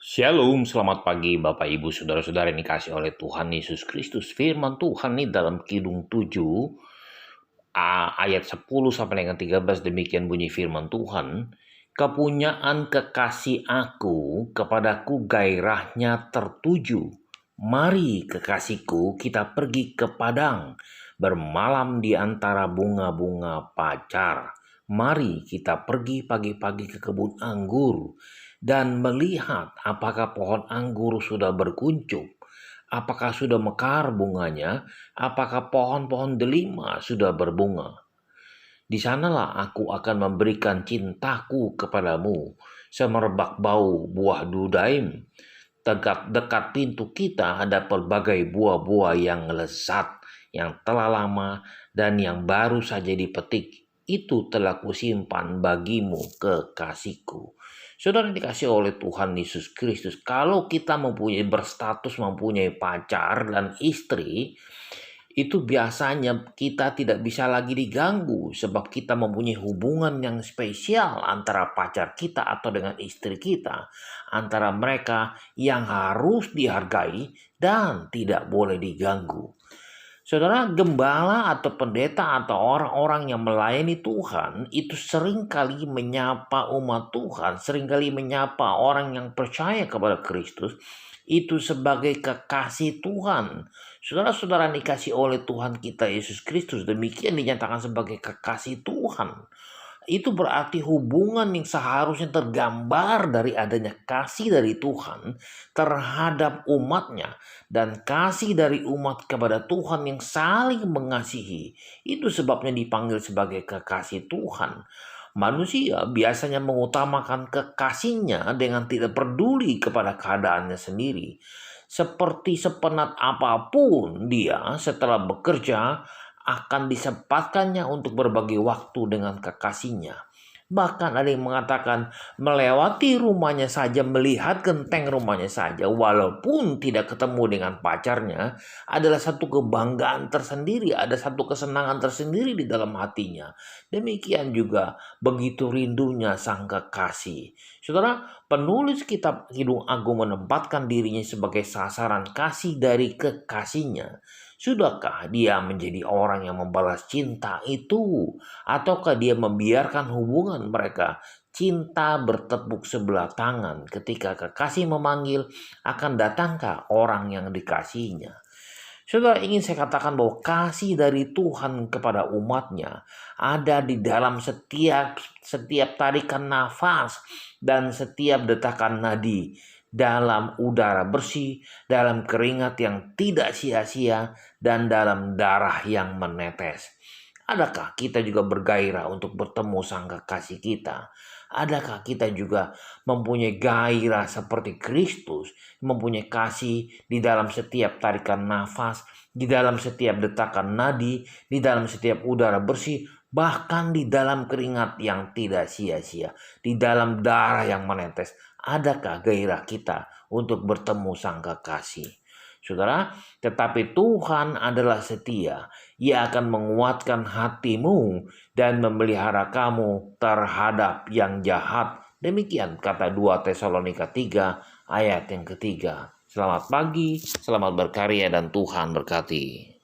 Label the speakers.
Speaker 1: Shalom, selamat pagi Bapak Ibu Saudara-saudara yang dikasih oleh Tuhan Yesus Kristus. Firman Tuhan nih dalam Kidung 7 ayat 10 sampai dengan 13 demikian bunyi firman Tuhan. Kepunyaan kekasih aku kepadaku gairahnya tertuju. Mari kekasihku kita pergi ke padang, bermalam di antara bunga-bunga pacar. Mari kita pergi pagi-pagi ke kebun anggur dan melihat apakah pohon anggur sudah berkuncup, apakah sudah mekar bunganya, apakah pohon-pohon delima sudah berbunga. Di sanalah aku akan memberikan cintaku kepadamu, semerbak bau buah dudaim. Dekat pintu kita ada pelbagai buah-buah yang lezat, yang telah lama dan yang baru saja dipetik. Itu telah kusimpan bagimu kekasihku. Saudara dikasih oleh Tuhan Yesus Kristus, kalau kita mempunyai pacar dan istri, itu biasanya kita tidak bisa lagi diganggu sebab kita mempunyai hubungan yang spesial antara pacar kita atau dengan istri kita, antara mereka yang harus dihargai dan tidak boleh diganggu. Saudara, gembala atau pendeta atau orang-orang yang melayani Tuhan itu seringkali menyapa umat Tuhan, seringkali menyapa orang yang percaya kepada Kristus itu sebagai kekasih Tuhan. Saudara-saudara dikasih oleh Tuhan kita Yesus Kristus, demikian dinyatakan sebagai kekasih Tuhan. Itu berarti hubungan yang seharusnya tergambar dari adanya kasih dari Tuhan terhadap umatnya dan kasih dari umat kepada Tuhan yang saling mengasihi. Itu sebabnya dipanggil sebagai kekasih Tuhan. Manusia biasanya mengutamakan kekasihnya dengan tidak peduli kepada keadaannya sendiri. Seperti sepenat apapun dia setelah bekerja, akan disempatkannya untuk berbagi waktu dengan kekasihnya. Bahkan ada yang mengatakan melewati rumahnya saja, melihat genteng rumahnya saja, walaupun tidak ketemu dengan pacarnya, adalah satu kebanggaan tersendiri, ada satu kesenangan tersendiri di dalam hatinya. Demikian juga begitu rindunya sang kekasih. Saudara, penulis kitab Kidung Agung menempatkan dirinya sebagai sasaran kasih dari kekasihnya. Sudahkah dia menjadi orang yang membalas cinta itu? Ataukah dia membiarkan hubungan mereka cinta bertepuk sebelah tangan ketika kekasih memanggil, akan datangkah orang yang dikasihinya? Saudara, ingin saya katakan bahwa kasih dari Tuhan kepada umatnya ada di dalam setiap tarikan nafas dan setiap detakan nadi, dalam udara bersih, dalam keringat yang tidak sia-sia, dan dalam darah yang menetes. Adakah kita juga bergairah untuk bertemu sang kekasih kita? Adakah kita juga mempunyai gairah seperti Kristus, mempunyai kasih di dalam setiap tarikan nafas, di dalam setiap detakan nadi, di dalam setiap udara bersih, bahkan di dalam keringat yang tidak sia-sia, di dalam darah yang menetes? Adakah gairah kita untuk bertemu sang kekasih? Saudara, tetapi Tuhan adalah setia. Ia akan menguatkan hatimu dan memelihara kamu terhadap yang jahat. Demikian kata 2 Tesalonika 3 ayat yang ketiga. Selamat pagi, selamat berkarya dan Tuhan berkati.